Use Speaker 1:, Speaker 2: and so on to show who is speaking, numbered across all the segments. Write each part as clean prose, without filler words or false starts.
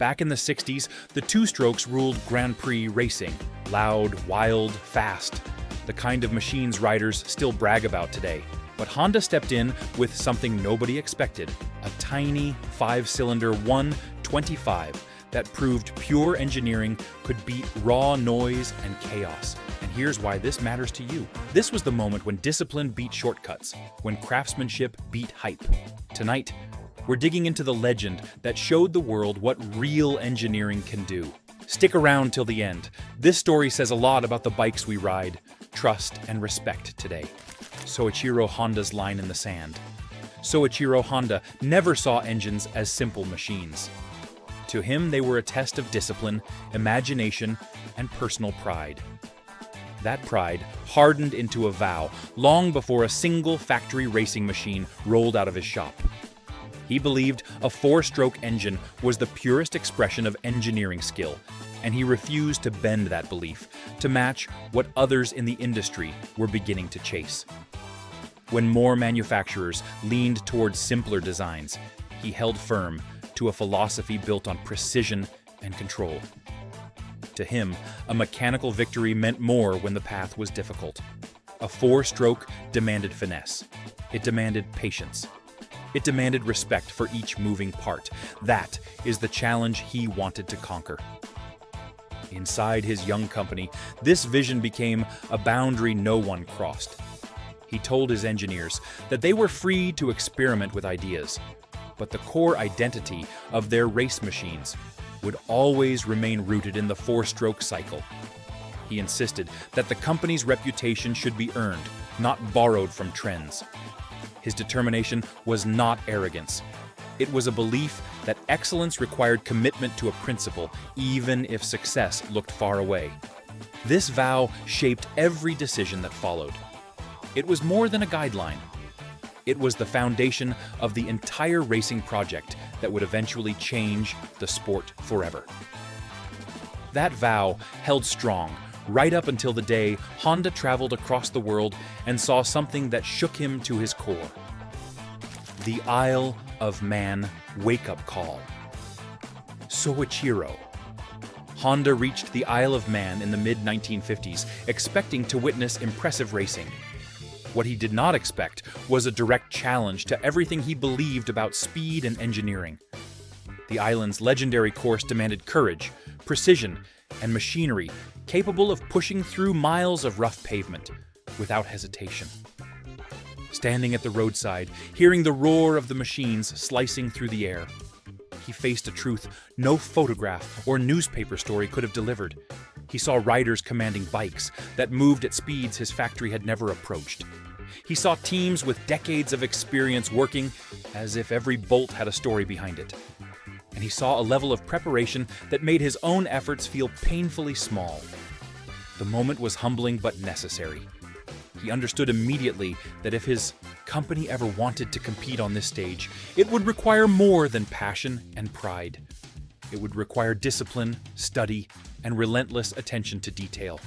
Speaker 1: Back in the 60s, the two-strokes ruled Grand Prix racing. Loud, wild, fast. The kind of machines riders still brag about today. But Honda stepped in with something nobody expected. A tiny, 5-cylinder 125 that proved pure engineering could beat raw noise and chaos. And here's why this matters to you. This was the moment when discipline beat shortcuts, when craftsmanship beat hype. Tonight, we're digging into the legend that showed the world what real engineering can do. Stick around till the end. This story says a lot about the bikes we ride, trust, and respect today. Soichiro Honda's line in the sand. Soichiro Honda never saw engines as simple machines. To him, they were a test of discipline, imagination, and personal pride. That pride hardened into a vow long before a single factory racing machine rolled out of his shop. He believed a 4-stroke engine was the purest expression of engineering skill, and he refused to bend that belief to match what others in the industry were beginning to chase. When more manufacturers leaned towards simpler designs, he held firm to a philosophy built on precision and control. To him, a mechanical victory meant more when the path was difficult. A 4-stroke demanded finesse. It demanded patience. It demanded respect for each moving part. That is the challenge he wanted to conquer. Inside his young company, this vision became a boundary no one crossed. He told his engineers that they were free to experiment with ideas, but the core identity of their race machines would always remain rooted in the 4-stroke cycle. He insisted that the company's reputation should be earned, not borrowed from trends. His determination was not arrogance. It was a belief that excellence required commitment to a principle, even if success looked far away. This vow shaped every decision that followed. It was more than a guideline. It was the foundation of the entire racing project that would eventually change the sport forever. That vow held strong right up until the day Honda traveled across the world and saw something that shook him to his core. The Isle of Man wake-up call. Soichiro. Honda reached the Isle of Man in the mid-1950s, expecting to witness impressive racing. What he did not expect was a direct challenge to everything he believed about speed and engineering. The island's legendary course demanded courage, precision, and machinery capable of pushing through miles of rough pavement without hesitation. Standing at the roadside, hearing the roar of the machines slicing through the air, he faced a truth no photograph or newspaper story could have delivered. He saw riders commanding bikes that moved at speeds his factory had never approached. He saw teams with decades of experience working as if every bolt had a story behind it. And he saw a level of preparation that made his own efforts feel painfully small. The moment was humbling but necessary. He understood immediately that if his company ever wanted to compete on this stage, it would require more than passion and pride. It would require discipline, study, and relentless attention to detail.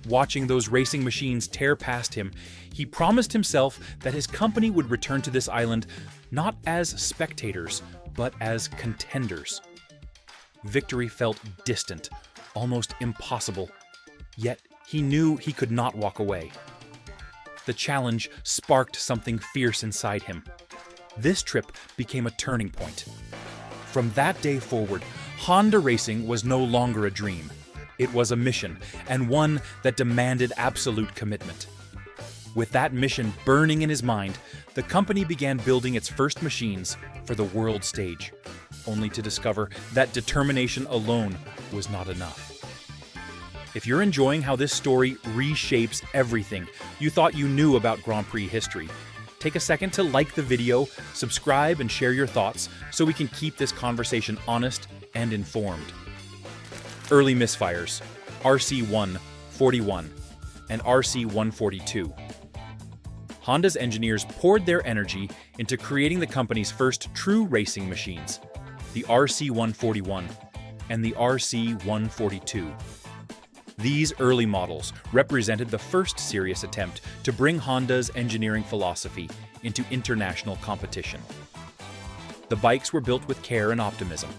Speaker 1: Watching those racing machines tear past him, he promised himself that his company would return to this island not as spectators, but as contenders. Victory felt distant, almost impossible, yet he knew he could not walk away. The challenge sparked something fierce inside him. This trip became a turning point. From that day forward, Honda racing was no longer a dream. It was a mission, and one that demanded absolute commitment. With that mission burning in his mind, the company began building its first machines for the world stage, only to discover that determination alone was not enough. If you're enjoying how this story reshapes everything you thought you knew about Grand Prix history, take a second to like the video, subscribe, and share your thoughts so we can keep this conversation honest and informed. Early misfires, RC141 and RC142. Honda's engineers poured their energy into creating the company's first true racing machines, the RC141 and the RC142. These early models represented the first serious attempt to bring Honda's engineering philosophy into international competition. The bikes were built with care and optimism.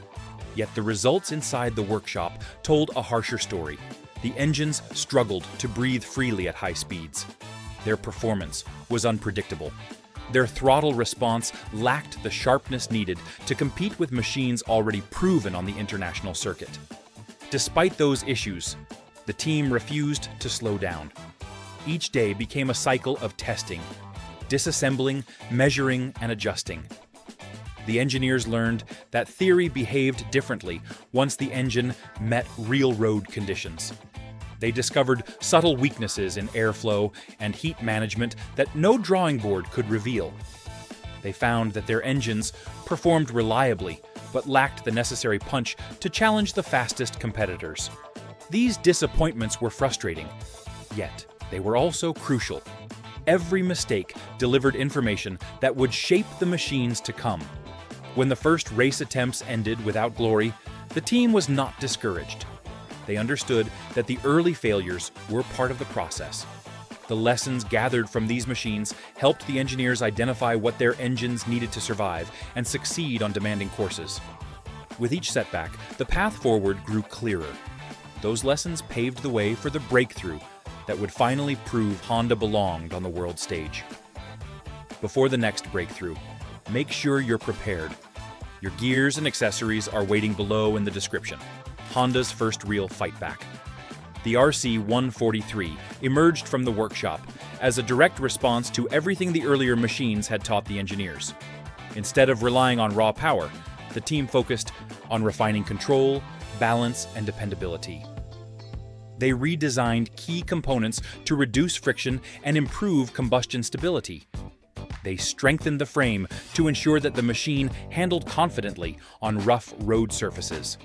Speaker 1: Yet the results inside the workshop told a harsher story. The engines struggled to breathe freely at high speeds. Their performance was unpredictable. Their throttle response lacked the sharpness needed to compete with machines already proven on the international circuit. Despite those issues, the team refused to slow down. Each day became a cycle of testing, disassembling, measuring, and adjusting. The engineers learned that theory behaved differently once the engine met real road conditions. They discovered subtle weaknesses in airflow and heat management that no drawing board could reveal. They found that their engines performed reliably, but lacked the necessary punch to challenge the fastest competitors. These disappointments were frustrating, yet they were also crucial. Every mistake delivered information that would shape the machines to come. When the first race attempts ended without glory, the team was not discouraged. They understood that the early failures were part of the process. The lessons gathered from these machines helped the engineers identify what their engines needed to survive and succeed on demanding courses. With each setback, the path forward grew clearer. Those lessons paved the way for the breakthrough that would finally prove Honda belonged on the world stage. Before the next breakthrough, make sure you're prepared. Your gears and accessories are waiting below in the description. Honda's first real fight back. The RC-143 emerged from the workshop as a direct response to everything the earlier machines had taught the engineers. Instead of relying on raw power, the team focused on refining control, balance, and dependability. They redesigned key components to reduce friction and improve combustion stability. They strengthened the frame to ensure that the machine handled confidently on rough road surfaces.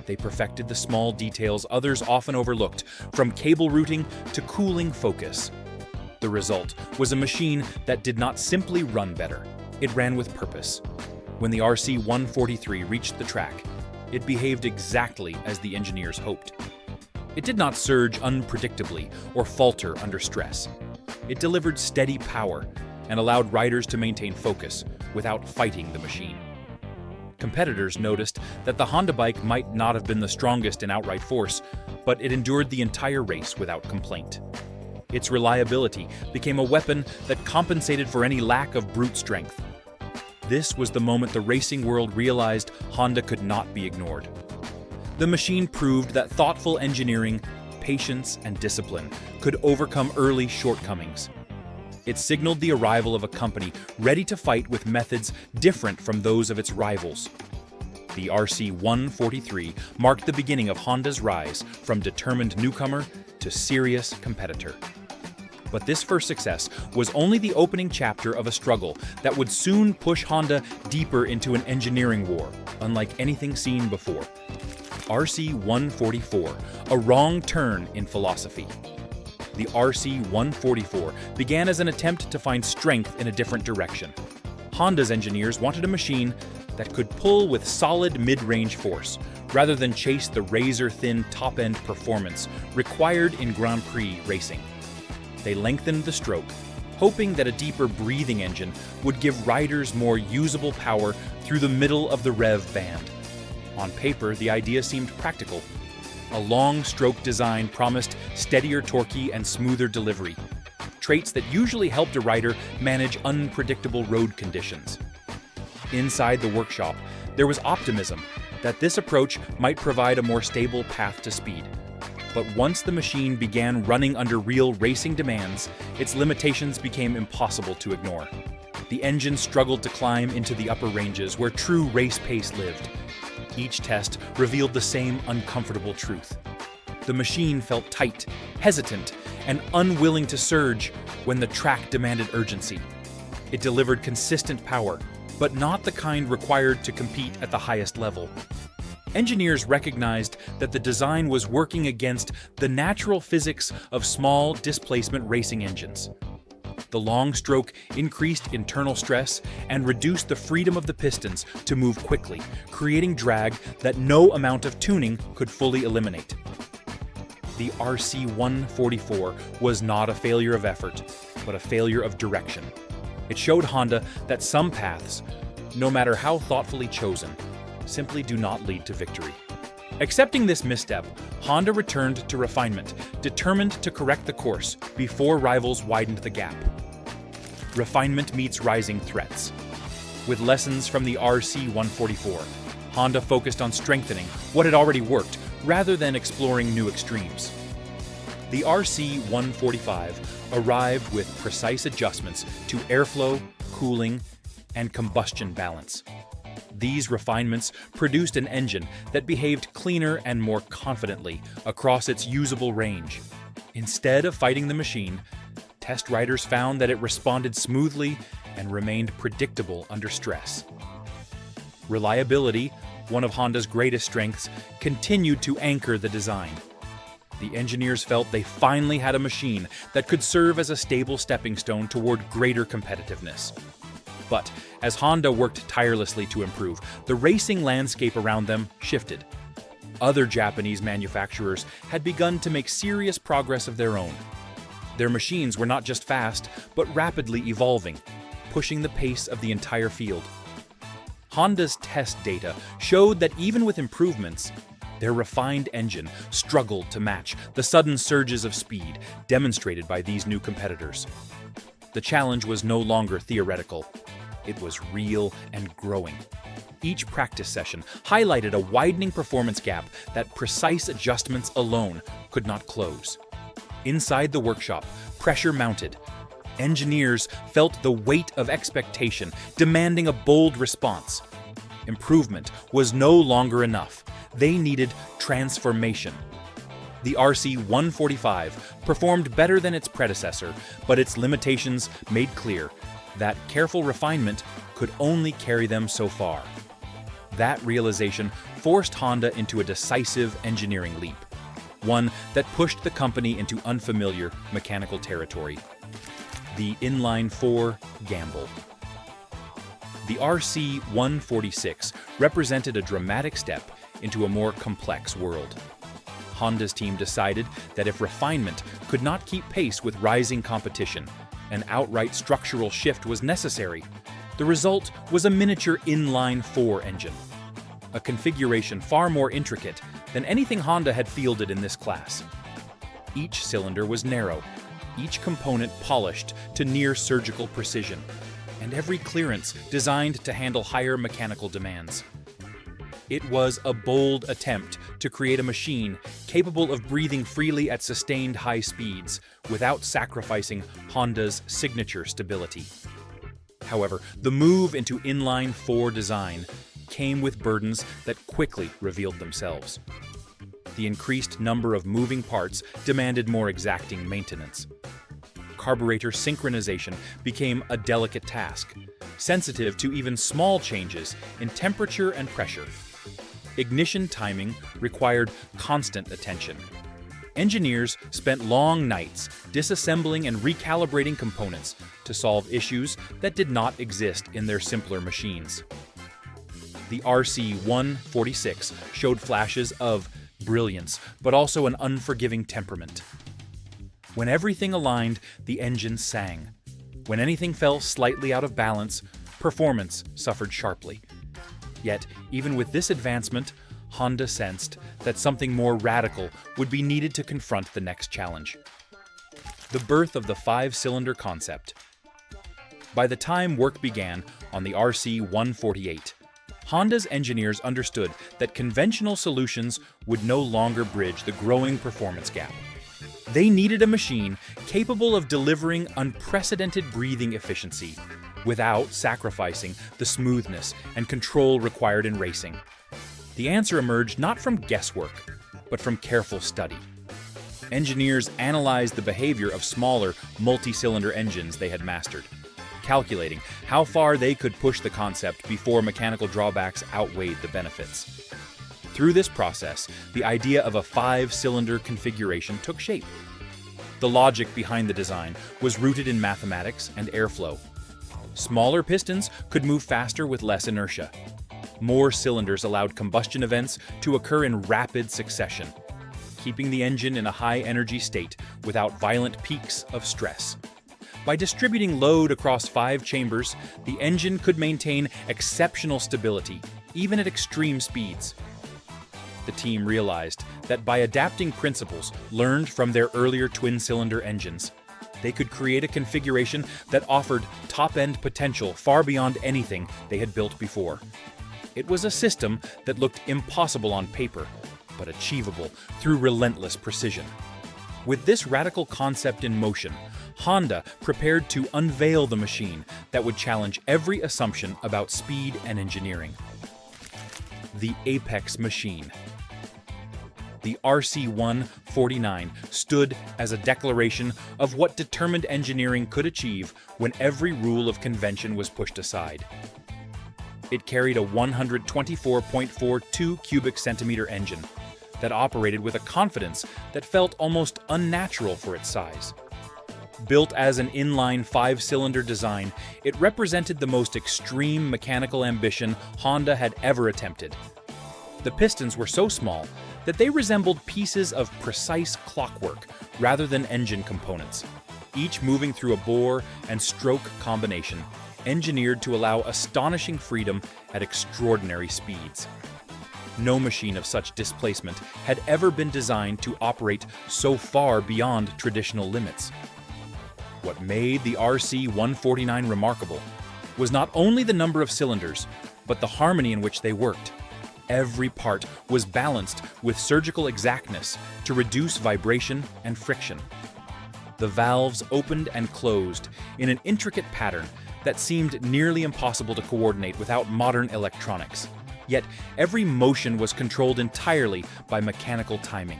Speaker 1: They perfected the small details others often overlooked, from cable routing to cooling focus. The result was a machine that did not simply run better, it ran with purpose. When the RC-143 reached the track, it behaved exactly as the engineers hoped. It did not surge unpredictably or falter under stress. It delivered steady power and allowed riders to maintain focus without fighting the machine. Competitors noticed that the Honda bike might not have been the strongest in outright force, but it endured the entire race without complaint. Its reliability became a weapon that compensated for any lack of brute strength. This was the moment the racing world realized Honda could not be ignored. The machine proved that thoughtful engineering, patience, and discipline could overcome early shortcomings. It signaled the arrival of a company ready to fight with methods different from those of its rivals. The RC-143 marked the beginning of Honda's rise from determined newcomer to serious competitor. But this first success was only the opening chapter of a struggle that would soon push Honda deeper into an engineering war, unlike anything seen before. RC-144, a wrong turn in philosophy. The RC-144 began as an attempt to find strength in a different direction. Honda's engineers wanted a machine that could pull with solid mid-range force, rather than chase the razor-thin top-end performance required in Grand Prix racing. They lengthened the stroke, hoping that a deeper breathing engine would give riders more usable power through the middle of the rev band. On paper, the idea seemed practical. A long stroke design promised steadier torque and smoother delivery, traits that usually helped a rider manage unpredictable road conditions. Inside the workshop, there was optimism that this approach might provide a more stable path to speed. But once the machine began running under real racing demands, its limitations became impossible to ignore. The engine struggled to climb into the upper ranges where true race pace lived. Each test revealed the same uncomfortable truth. The machine felt tight, hesitant, and unwilling to surge when the track demanded urgency. It delivered consistent power, but not the kind required to compete at the highest level. Engineers recognized that the design was working against the natural physics of small displacement racing engines. The long stroke increased internal stress and reduced the freedom of the pistons to move quickly, creating drag that no amount of tuning could fully eliminate. The RC-144 was not a failure of effort, but a failure of direction. It showed Honda that some paths, no matter how thoughtfully chosen, simply do not lead to victory. Accepting this misstep, Honda returned to refinement, determined to correct the course before rivals widened the gap. Refinement meets rising threats. With lessons from the RC144, Honda focused on strengthening what had already worked rather than exploring new extremes. The RC145 arrived with precise adjustments to airflow, cooling, and combustion balance. These refinements produced an engine that behaved cleaner and more confidently across its usable range. Instead of fighting the machine, test riders found that it responded smoothly and remained predictable under stress. Reliability, one of Honda's greatest strengths, continued to anchor the design. The engineers felt they finally had a machine that could serve as a stable stepping stone toward greater competitiveness. But as Honda worked tirelessly to improve, the racing landscape around them shifted. Other Japanese manufacturers had begun to make serious progress of their own. Their machines were not just fast, but rapidly evolving, pushing the pace of the entire field. Honda's test data showed that even with improvements, their refined engine struggled to match the sudden surges of speed demonstrated by these new competitors. The challenge was no longer theoretical. It was real and growing. Each practice session highlighted a widening performance gap that precise adjustments alone could not close. Inside the workshop, pressure mounted. Engineers felt the weight of expectation, demanding a bold response. Improvement was no longer enough. They needed transformation. The RC145 performed better than its predecessor, but its limitations made clear that careful refinement could only carry them so far. That realization forced Honda into a decisive engineering leap, one that pushed the company into unfamiliar mechanical territory: the inline-four gamble. The RC146 represented a dramatic step into a more complex world. Honda's team decided that if refinement could not keep pace with rising competition, an outright structural shift was necessary. The result was a miniature inline-four engine, a configuration far more intricate than anything Honda had fielded in this class. Each cylinder was narrow, each component polished to near surgical precision, and every clearance designed to handle higher mechanical demands. It was a bold attempt to create a machine capable of breathing freely at sustained high speeds without sacrificing Honda's signature stability. However, the move into inline-four design came with burdens that quickly revealed themselves. The increased number of moving parts demanded more exacting maintenance. Carburetor synchronization became a delicate task, sensitive to even small changes in temperature and pressure. Ignition timing required constant attention. Engineers spent long nights disassembling and recalibrating components to solve issues that did not exist in their simpler machines. The RC146 showed flashes of brilliance, but also an unforgiving temperament. When everything aligned, the engine sang. When anything fell slightly out of balance, performance suffered sharply. Yet, even with this advancement, Honda sensed that something more radical would be needed to confront the next challenge: the birth of the five-cylinder concept. By the time work began on the RC148, Honda's engineers understood that conventional solutions would no longer bridge the growing performance gap. They needed a machine capable of delivering unprecedented breathing efficiency without sacrificing the smoothness and control required in racing. The answer emerged not from guesswork, but from careful study. Engineers analyzed the behavior of smaller, multi-cylinder engines they had mastered, calculating how far they could push the concept before mechanical drawbacks outweighed the benefits. Through this process, the idea of a five-cylinder configuration took shape. The logic behind the design was rooted in mathematics and airflow. Smaller pistons could move faster with less inertia. More cylinders allowed combustion events to occur in rapid succession, keeping the engine in a high-energy state without violent peaks of stress. By distributing load across 5 chambers, the engine could maintain exceptional stability, even at extreme speeds. The team realized that by adapting principles learned from their earlier twin-cylinder engines, they could create a configuration that offered top-end potential far beyond anything they had built before. It was a system that looked impossible on paper, but achievable through relentless precision. With this radical concept in motion, Honda prepared to unveil the machine that would challenge every assumption about speed and engineering. The Apex machine. The RC-149 stood as a declaration of what determined engineering could achieve when every rule of convention was pushed aside. It carried a 124.42 cubic centimeter engine that operated with a confidence that felt almost unnatural for its size. Built as an inline 5-cylinder design, it represented the most extreme mechanical ambition Honda had ever attempted. The pistons were so small that they resembled pieces of precise clockwork rather than engine components, each moving through a bore and stroke combination, engineered to allow astonishing freedom at extraordinary speeds. No machine of such displacement had ever been designed to operate so far beyond traditional limits. What made the RC-149 remarkable was not only the number of cylinders, but the harmony in which they worked. Every part was balanced with surgical exactness to reduce vibration and friction. The valves opened and closed in an intricate pattern that seemed nearly impossible to coordinate without modern electronics. Yet every motion was controlled entirely by mechanical timing.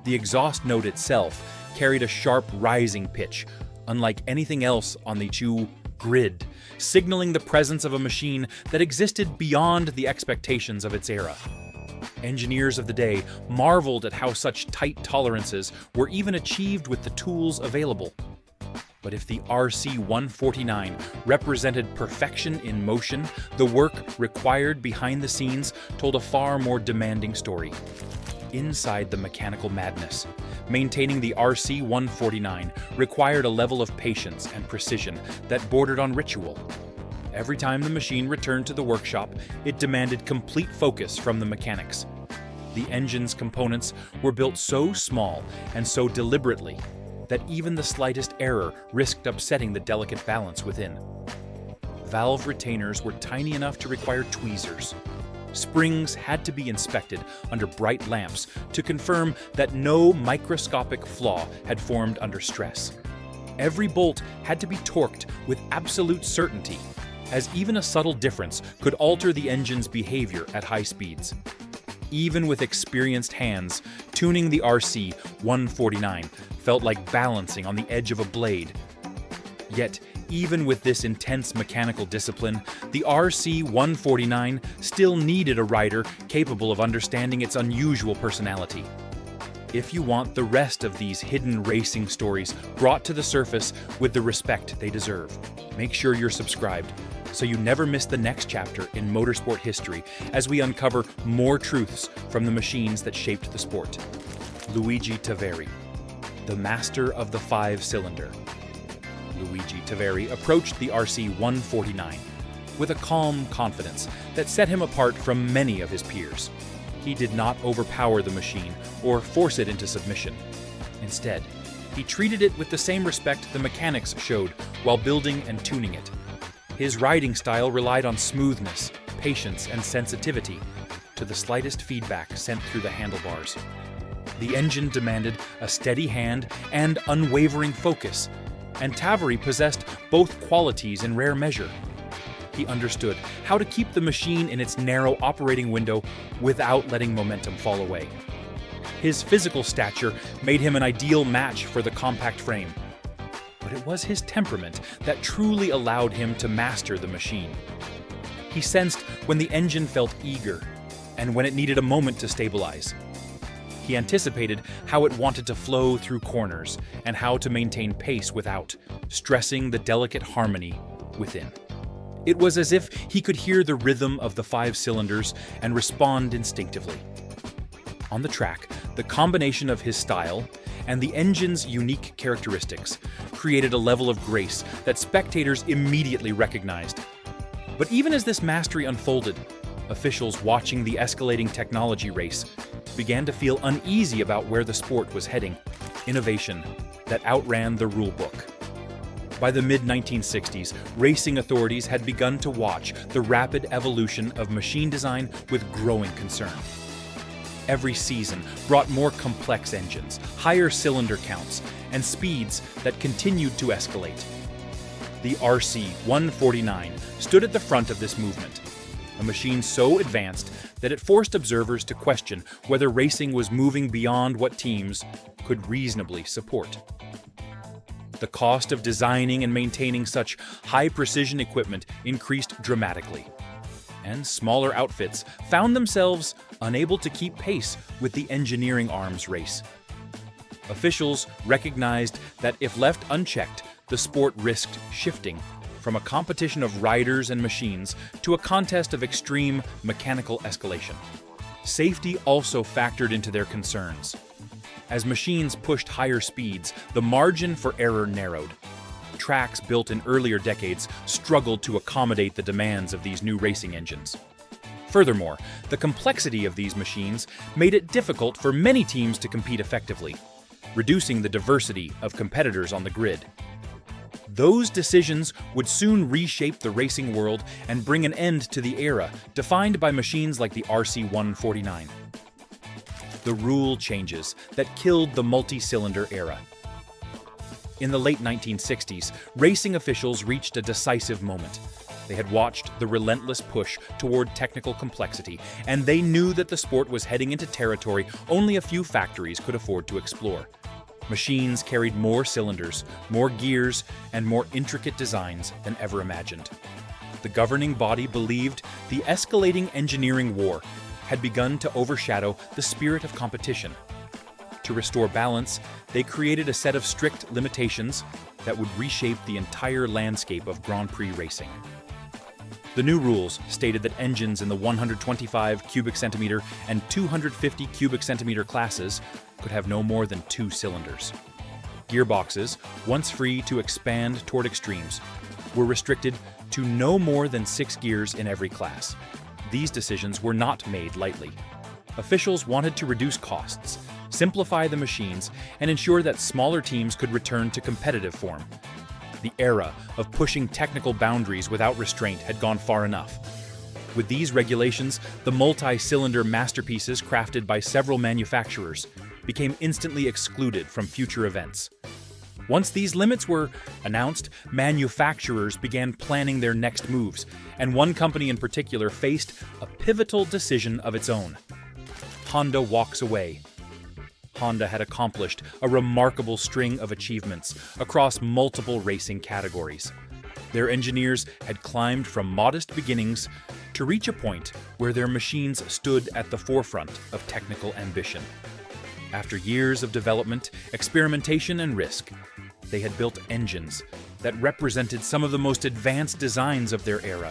Speaker 1: The exhaust note itself carried a sharp rising pitch, unlike anything else on the Chu grid, signaling the presence of a machine that existed beyond the expectations of its era. Engineers of the day marveled at how such tight tolerances were even achieved with the tools available. But if the RC-149 represented perfection in motion, the work required behind the scenes told a far more demanding story. Inside the mechanical madness, maintaining the RC-149 required a level of patience and precision that bordered on ritual. Every time the machine returned to the workshop, it demanded complete focus from the mechanics. The engine's components were built so small and so deliberately that even the slightest error risked upsetting the delicate balance within. Valve retainers were tiny enough to require tweezers. Springs had to be inspected under bright lamps to confirm that no microscopic flaw had formed under stress. Every bolt had to be torqued with absolute certainty, as even a subtle difference could alter the engine's behavior at high speeds. Even with experienced hands, tuning the RC-149 felt like balancing on the edge of a blade. Yet, even with this intense mechanical discipline, the RC-149 still needed a rider capable of understanding its unusual personality. If you want the rest of these hidden racing stories brought to the surface with the respect they deserve, make sure you're subscribed so you never miss the next chapter in motorsport history as we uncover more truths from the machines that shaped the sport. Luigi Taveri, the master of the 5-cylinder. Luigi Taveri approached the RC-149 with a calm confidence that set him apart from many of his peers. He did not overpower the machine or force it into submission. Instead, he treated it with the same respect the mechanics showed while building and tuning it. His riding style relied on smoothness, patience, and sensitivity to the slightest feedback sent through the handlebars. The engine demanded a steady hand and unwavering focus, and Taveri possessed both qualities in rare measure. He understood how to keep the machine in its narrow operating window without letting momentum fall away. His physical stature made him an ideal match for the compact frame, but it was his temperament that truly allowed him to master the machine. He sensed when the engine felt eager and when it needed a moment to stabilize. He anticipated how it wanted to flow through corners and how to maintain pace without, stressing the delicate harmony within. It was as if he could hear the rhythm of the 5 cylinders and respond instinctively. On the track, the combination of his style and the engine's unique characteristics created a level of grace that spectators immediately recognized. But even as this mastery unfolded, Officials watching the escalating technology race began to feel uneasy about where the sport was heading, innovation that outran the rulebook. By the mid-1960s, racing authorities had begun to watch the rapid evolution of machine design with growing concern. Every season brought more complex engines, higher cylinder counts, and speeds that continued to escalate. The RC-149 stood at the front of this movement, a machine so advanced that it forced observers to question whether racing was moving beyond what teams could reasonably support. The cost of designing and maintaining such high-precision equipment increased dramatically, and smaller outfits found themselves unable to keep pace with the engineering arms race. Officials recognized that if left unchecked, the sport risked shifting from a competition of riders and machines to a contest of extreme mechanical escalation. Safety also factored into their concerns. As machines pushed higher speeds, the margin for error narrowed. Tracks built in earlier decades struggled to accommodate the demands of these new racing engines. Furthermore, the complexity of these machines made it difficult for many teams to compete effectively, reducing the diversity of competitors on the grid. Those decisions would soon reshape the racing world and bring an end to the era defined by machines like the RC-149. The rule changes that killed the multi-cylinder era. In the late 1960s, racing officials reached a decisive moment. They had watched the relentless push toward technical complexity, and they knew that the sport was heading into territory only a few factories could afford to explore. Machines carried more cylinders, more gears, and more intricate designs than ever imagined. The governing body believed the escalating engineering war had begun to overshadow the spirit of competition. To restore balance, they created a set of strict limitations that would reshape the entire landscape of Grand Prix racing. The new rules stated that engines in the 125 cubic centimeter and 250 cubic centimeter classes could have no more than 2 cylinders. Gearboxes, once free to expand toward extremes, were restricted to no more than 6 gears in every class. These decisions were not made lightly. Officials wanted to reduce costs, simplify the machines, and ensure that smaller teams could return to competitive form. The era of pushing technical boundaries without restraint had gone far enough. With these regulations, the multi-cylinder masterpieces crafted by several manufacturers became instantly excluded from future events. Once these limits were announced, manufacturers began planning their next moves, and one company in particular faced a pivotal decision of its own. Honda walks away. Honda had accomplished a remarkable string of achievements across multiple racing categories. Their engineers had climbed from modest beginnings to reach a point where their machines stood at the forefront of technical ambition. After years of development, experimentation, and risk, they had built engines that represented some of the most advanced designs of their era.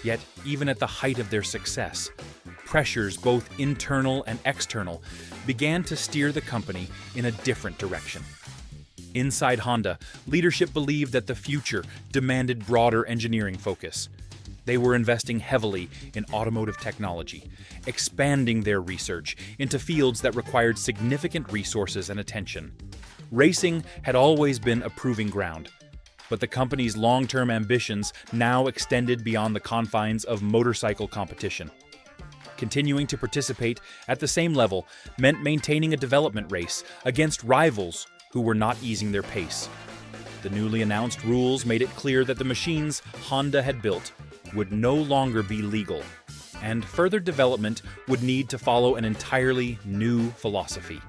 Speaker 1: Yet, even at the height of their success, pressures, both internal and external, began to steer the company in a different direction. Inside Honda, leadership believed that the future demanded broader engineering focus. They were investing heavily in automotive technology, expanding their research into fields that required significant resources and attention. Racing had always been a proving ground, but the company's long-term ambitions now extended beyond the confines of motorcycle competition. Continuing to participate at the same level meant maintaining a development race against rivals who were not easing their pace. The newly announced rules made it clear that the machines Honda had built would no longer be legal, and further development would need to follow an entirely new philosophy.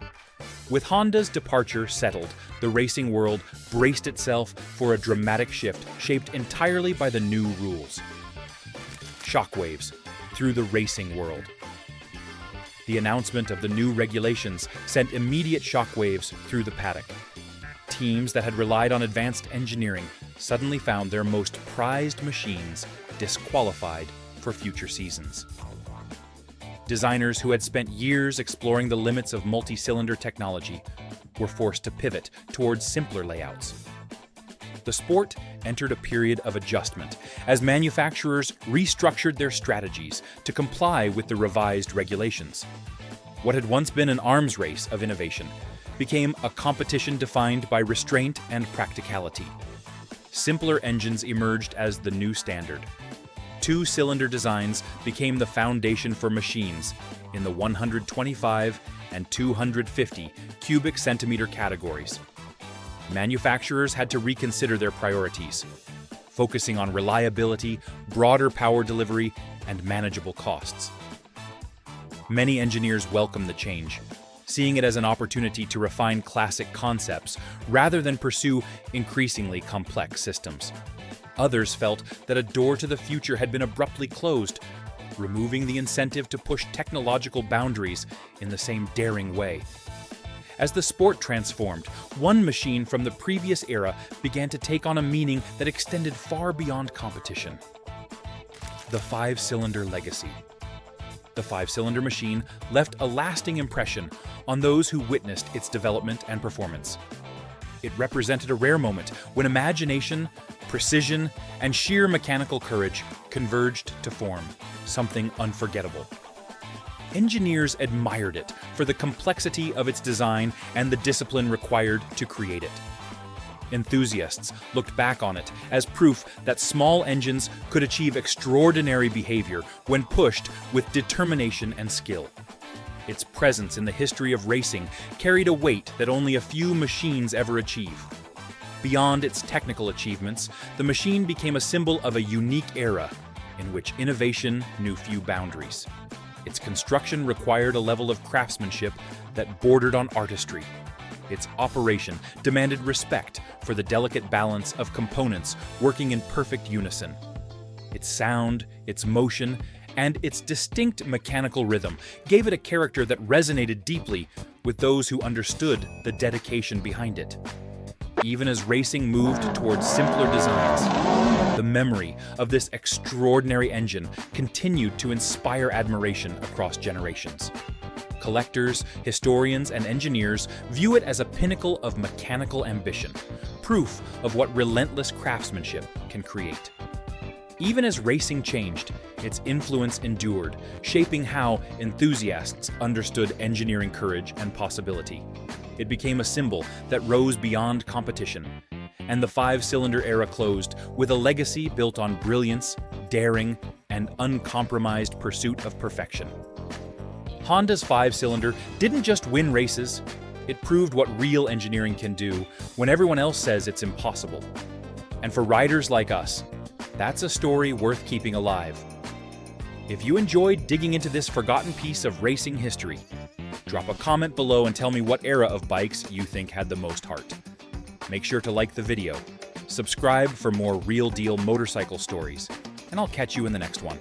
Speaker 1: With Honda's departure settled, the racing world braced itself for a dramatic shift shaped entirely by the new rules. Shockwaves through the racing world. The announcement of the new regulations sent immediate shockwaves through the paddock. Teams that had relied on advanced engineering suddenly found their most prized machines disqualified for future seasons. Designers who had spent years exploring the limits of multi-cylinder technology were forced to pivot towards simpler layouts. The sport entered a period of adjustment as manufacturers restructured their strategies to comply with the revised regulations. What had once been an arms race of innovation became a competition defined by restraint and practicality. Simpler engines emerged as the new standard. Two-cylinder designs became the foundation for machines in the 125 and 250 cubic centimeter categories. Manufacturers had to reconsider their priorities, focusing on reliability, broader power delivery, and manageable costs. Many engineers welcomed the change, seeing it as an opportunity to refine classic concepts rather than pursue increasingly complex systems. Others felt that a door to the future had been abruptly closed, removing the incentive to push technological boundaries in the same daring way. As the sport transformed, one machine from the previous era began to take on a meaning that extended far beyond competition. The five-cylinder legacy. The five-cylinder machine left a lasting impression on those who witnessed its development and performance. It represented a rare moment when imagination, precision, and sheer mechanical courage converged to form something unforgettable. Engineers admired it for the complexity of its design and the discipline required to create it. Enthusiasts looked back on it as proof that small engines could achieve extraordinary behavior when pushed with determination and skill. Its presence in the history of racing carried a weight that only a few machines ever achieve. Beyond its technical achievements, the machine became a symbol of a unique era in which innovation knew few boundaries. Its construction required a level of craftsmanship that bordered on artistry. Its operation demanded respect for the delicate balance of components working in perfect unison. Its sound, its motion, and its distinct mechanical rhythm gave it a character that resonated deeply with those who understood the dedication behind it. Even as racing moved towards simpler designs, the memory of this extraordinary engine continued to inspire admiration across generations. Collectors, historians, and engineers view it as a pinnacle of mechanical ambition, proof of what relentless craftsmanship can create. Even as racing changed, its influence endured, shaping how enthusiasts understood engineering courage and possibility. It became a symbol that rose beyond competition, and the five-cylinder era closed with a legacy built on brilliance, daring, and uncompromised pursuit of perfection. Honda's five-cylinder didn't just win races, it proved what real engineering can do when everyone else says it's impossible. And for riders like us, that's a story worth keeping alive. If you enjoyed digging into this forgotten piece of racing history, drop a comment below and tell me what era of bikes you think had the most heart. Make sure to like the video, subscribe for more real-deal motorcycle stories, and I'll catch you in the next one.